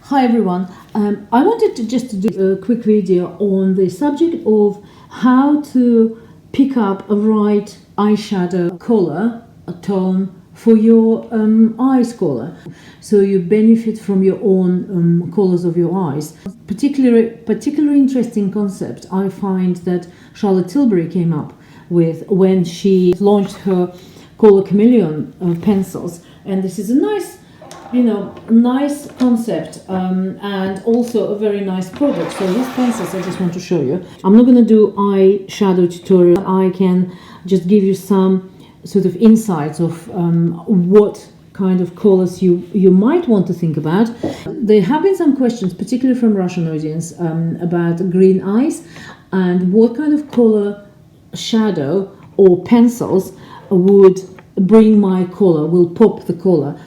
Hi everyone, I wanted to just do a quick video on the subject of how to pick up a right eyeshadow color, a tone for your eyes color, so you benefit from your own colors of your eyes. Particularly interesting concept I find that Charlotte Tilbury came up with when she launched her Colour Chameleon pencils, and this is a nice concept and also a very nice product. So these pencils I just want to show you. I'm not going to do eyeshadow tutorial. I can just give you some sort of insights of what kind of colors you might want to think about. There have been some questions, particularly from Russian audience, about green eyes and what kind of color shadow or pencils would bring my color, will pop the color.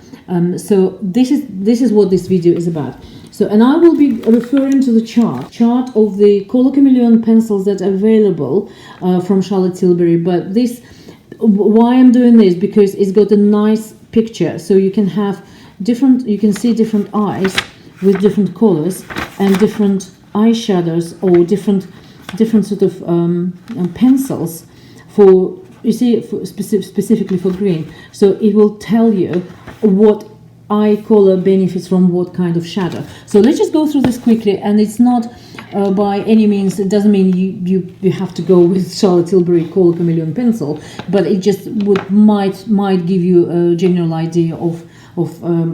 So this is what this video is about. So, and I will be referring to the chart of the Colour Chameleon pencils that are available from Charlotte Tilbury. But why I'm doing this, because it's got a nice picture, so you can have you can see different eyes with different colors and different eyeshadows or different sort of pencils for, you see, specifically for green. So it will tell you what eye color benefits from what kind of shadow. So let's just go through this quickly, and it's not by any means, it doesn't mean you have to go with Charlotte Tilbury Colour Chameleon pencil, but it just might give you a general idea of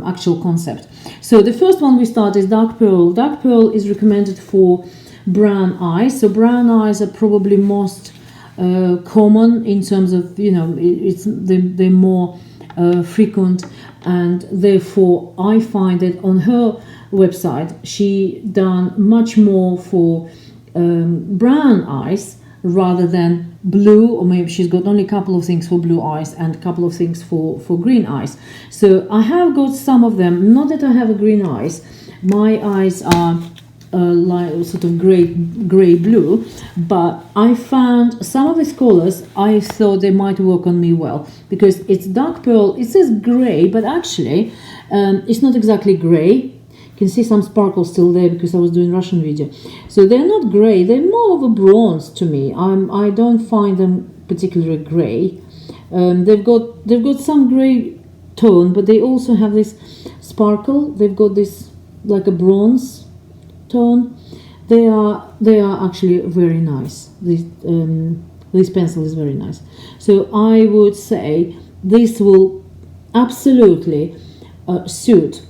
actual concept. So the first one we start is dark pearl. Dark pearl is recommended for brown eyes. So brown eyes are probably most common in terms of, they're more frequent, and therefore I find that on her website she done much more for brown eyes rather than blue, or maybe she's got only a couple of things for blue eyes and a couple of things for green eyes. So I have got some of them. Not that I have a green eyes, my eyes are like sort of gray blue, but I found some of these colors, I thought they might work on me well, because it's dark pearl. It says gray, but actually it's not exactly gray. You can see some sparkle still there because I was doing Russian video. So they're not gray, they're more of a bronze to me. I don't find them particularly gray. They've got some gray tone, but they also have this sparkle. They've got this like a bronze tone. They are actually very nice. This pencil is very nice. So I would say this will absolutely suit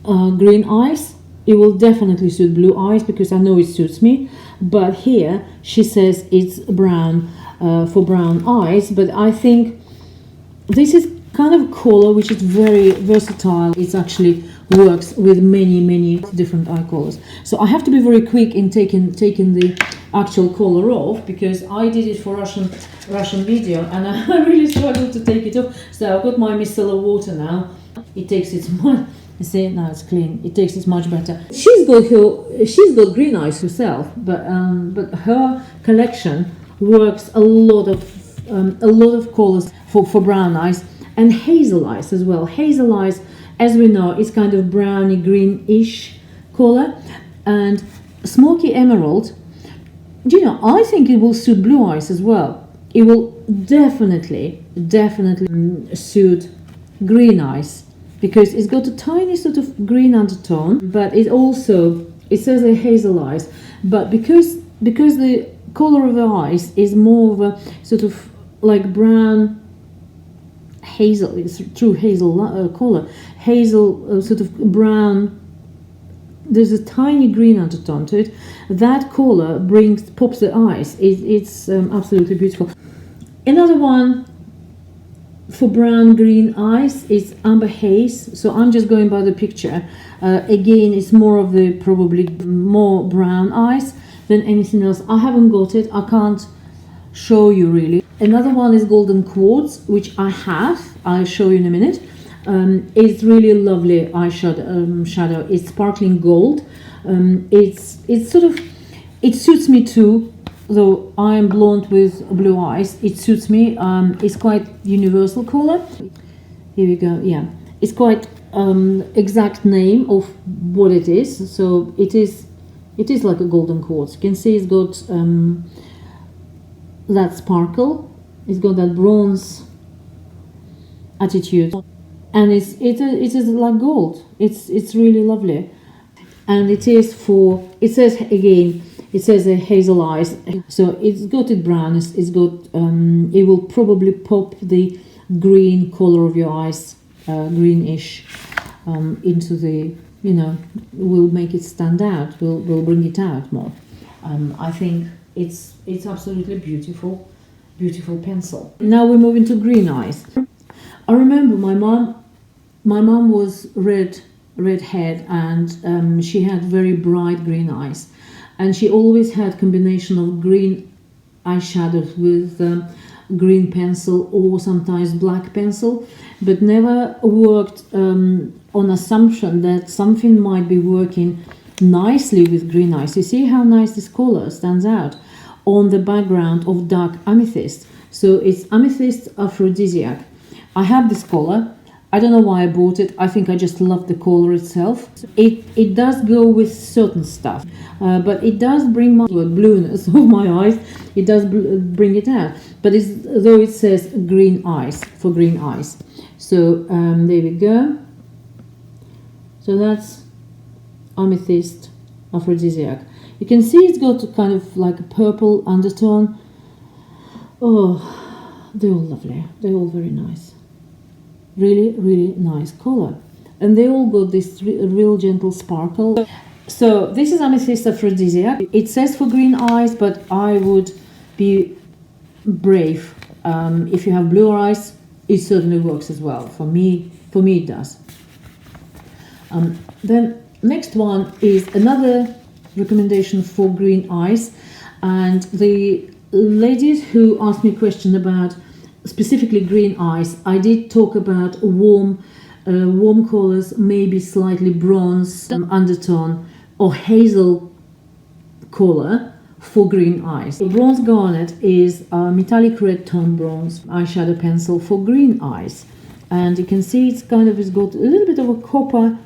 green eyes. It will definitely suit blue eyes because I know it suits me. But here she says it's brown for brown eyes, but I think this is kind of a color which is very versatile. It's actually works with many different eye colors. So I have to be very quick in taking the actual color off, because I did it for Russian video and I really struggled to take it off. So I've got my micellar water now. It takes it much. You see, now it's clean. It takes it much better. She's got green eyes herself, but her collection works a lot of colors for brown eyes and hazel eyes as well. Hazel eyes, as we know, is kind of browny greenish color, and smoky emerald, I think it will suit blue eyes as well. It will definitely suit green eyes because it's got a tiny sort of green undertone, but it says they're hazel eyes, but because the color of the eyes is more of a sort of like brown hazel, it's true hazel color, hazel sort of brown. There's a tiny green undertone to it. That color pops the eyes. It's absolutely beautiful. Another one for brown green eyes is amber haze. So I'm just going by the picture. Again, it's more of the probably more brown eyes than anything else. I haven't got it. I can't show you really. Another one is golden quartz, which I have. I'll show you in a minute. It's really lovely eyeshadow. It's sparkling gold. It's sort of, it suits me too, though I am blonde with blue eyes. It suits me. It's quite universal color. Here we go. Yeah, it's quite exact name of what it is. So it is like a golden quartz. You can see it's got that sparkle. It's got that bronze attitude, and it is like gold. It's really lovely, and it says again, it says a hazel eyes. So it's got it brown. It's got it will probably pop the green color of your eyes, greenish, into the, will make it stand out. Will bring it out more. I think it's absolutely beautiful pencil. Now we move into green eyes. I remember my mom was redhead, and she had very bright green eyes, and she always had combination of green eyeshadows with green pencil or sometimes black pencil, but never worked on assumption that something might be working nicely with green eyes. You see how nice this color stands out on the background of dark amethyst. So it's amethyst aphrodisiac. I have this color. I don't know why I bought it. I think I just love the color itself. It does go with certain stuff, but it does bring my blueness of my eyes. It does bring it out. But though it says green eyes, for green eyes. So there we go. So that's amethyst aphrodisiac. You can see it's got kind of like a purple undertone. Oh, they're all lovely. They're all very nice. Really, really nice color. And they all got this real gentle sparkle. So this is amethyst aphrodisiac. It says for green eyes, but I would be brave. If you have blue eyes, it certainly works as well. For me it does. Then next one is another recommendation for green eyes, and the ladies who asked me a question about specifically green eyes, I did talk about warm colors, maybe slightly bronze undertone or hazel color for green eyes. The bronze garnet is a metallic red tone bronze eyeshadow pencil for green eyes, and you can see it's got a little bit of a copper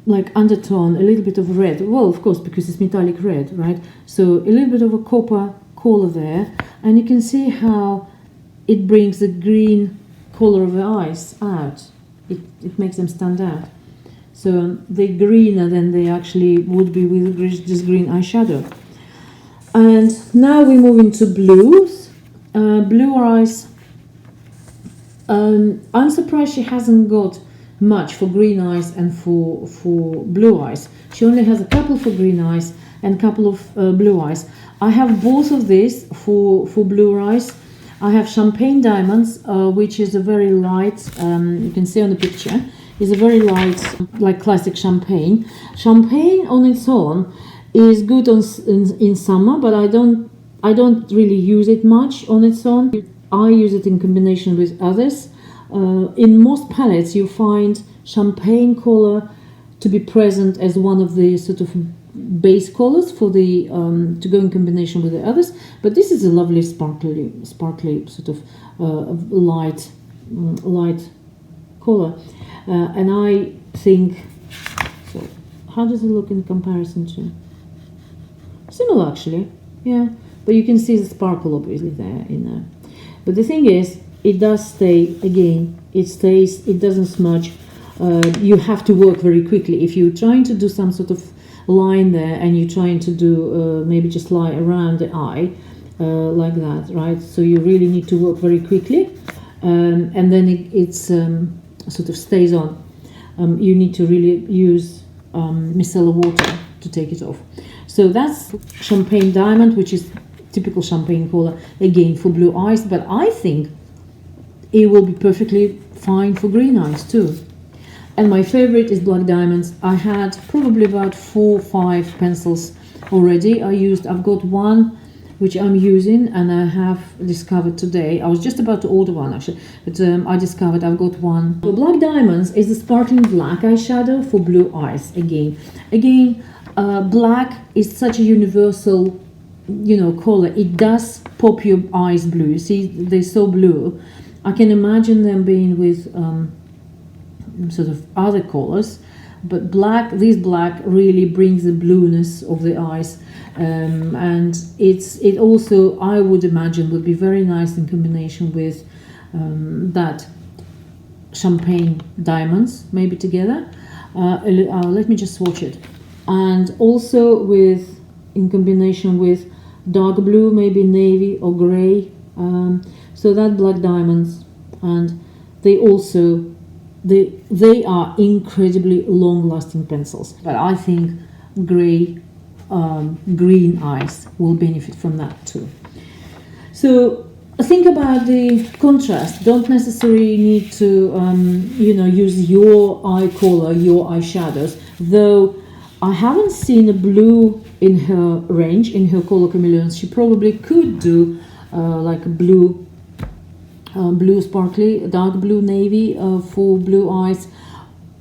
like undertone, a little bit of red. Well, of course, because it's metallic red, right? So a little bit of a copper color there, and you can see how it brings the green color of the eyes out. It makes them stand out. So they're greener than they actually would be with this green eyeshadow. And now we move into blues. Blue eyes. I'm surprised she hasn't got much for green eyes and for blue eyes. She only has a couple for green eyes and a couple of blue eyes. I have both of these for blue eyes. I have champagne diamonds, which is a very light, you can see on the picture, is a very light, like classic champagne. Champagne on its own is good in summer, but I don't really use it much on its own. I use it in combination with others. In most palettes you find champagne color to be present as one of the sort of base colors for the to go in combination with the others, but this is a lovely sparkly sort of light color, and I think so. How does it look in comparison to? Similar actually, yeah, but you can see the sparkle obviously there in there. But the thing is, it does stay, again, it stays, it doesn't smudge. You have to work very quickly. If you're trying to do some sort of line there and you're trying to do maybe just lie around the eye like that, right? So you really need to work very quickly, and then it's sort of stays on. You need to really use micellar water to take it off. So that's champagne diamond, which is typical champagne color, again for blue eyes, but I think it will be perfectly fine for green eyes too. And my favorite is black diamonds. I had probably about 4 or 5 pencils already. I've got one which I'm using and I have discovered today. I was just about to order one actually, but I discovered I've got one. So black diamonds is a sparkling black eyeshadow for blue eyes. Again, black is such a universal, color. It does pop your eyes blue. You see, they're so blue. I can imagine them being with sort of other colors, but this black really brings the blueness of the eyes, and it also, I would imagine, would be very nice in combination with that champagne diamonds, maybe together. Let me just swatch it. And also in combination with dark blue, maybe navy or grey. So that black diamonds, and they are incredibly long-lasting pencils. But I think grey, green eyes will benefit from that too. So think about the contrast. Don't necessarily need to use your eye color, your eyeshadows, though I haven't seen a blue in her range, in her Colour Chameleon. She probably could do like a blue sparkly, dark blue navy for blue eyes,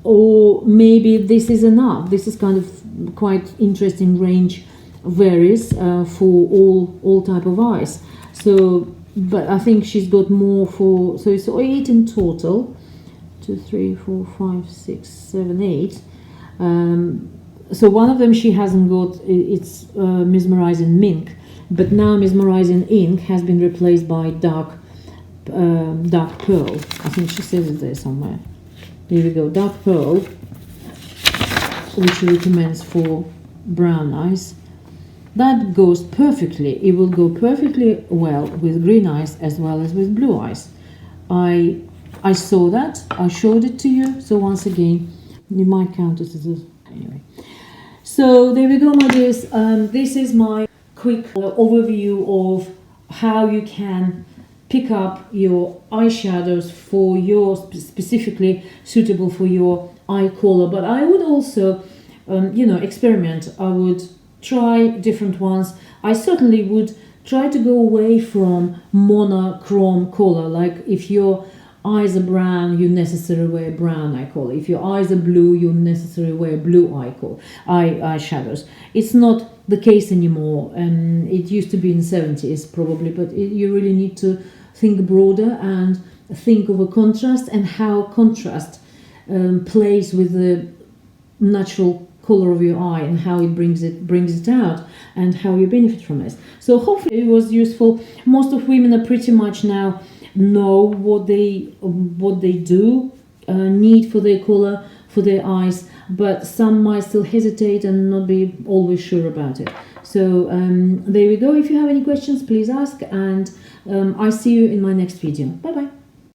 or maybe this is enough. This is kind of quite interesting range, varies for all type of eyes. So, but I think she's got more for, so it's 8 in total, 2, 3, 4, 5, 6, 7, 8. So one of them she hasn't got, it's Mesmerizing Mink, but now Mesmerizing Ink has been replaced by dark pearl. I think she says it there somewhere. Here we go, dark pearl, which she recommends for brown eyes. That goes perfectly. It will go perfectly well with green eyes as well as with blue eyes. I saw that. I showed it to you. So once again, you might count it as anyway. So there we go, my dears. This is my quick overview of how you can pick up your eyeshadows for your specifically suitable for your eye color. But I would also, experiment. I would try different ones. I certainly would try to go away from monochrome color. Like if your eyes are brown, you necessarily wear brown eye color. If your eyes are blue, you necessarily wear blue eyeshadows. It's not the case anymore, and it used to be in the 70s probably, but you really need to think broader and think of a contrast and how contrast plays with the natural color of your eye and how it brings it out and how you benefit from it. So hopefully it was useful. Most of women are pretty much now know what they do need for their color, for their eyes, but some might still hesitate and not be always sure about it. So there we go. If you have any questions, please ask, and I see you in my next video. Bye bye.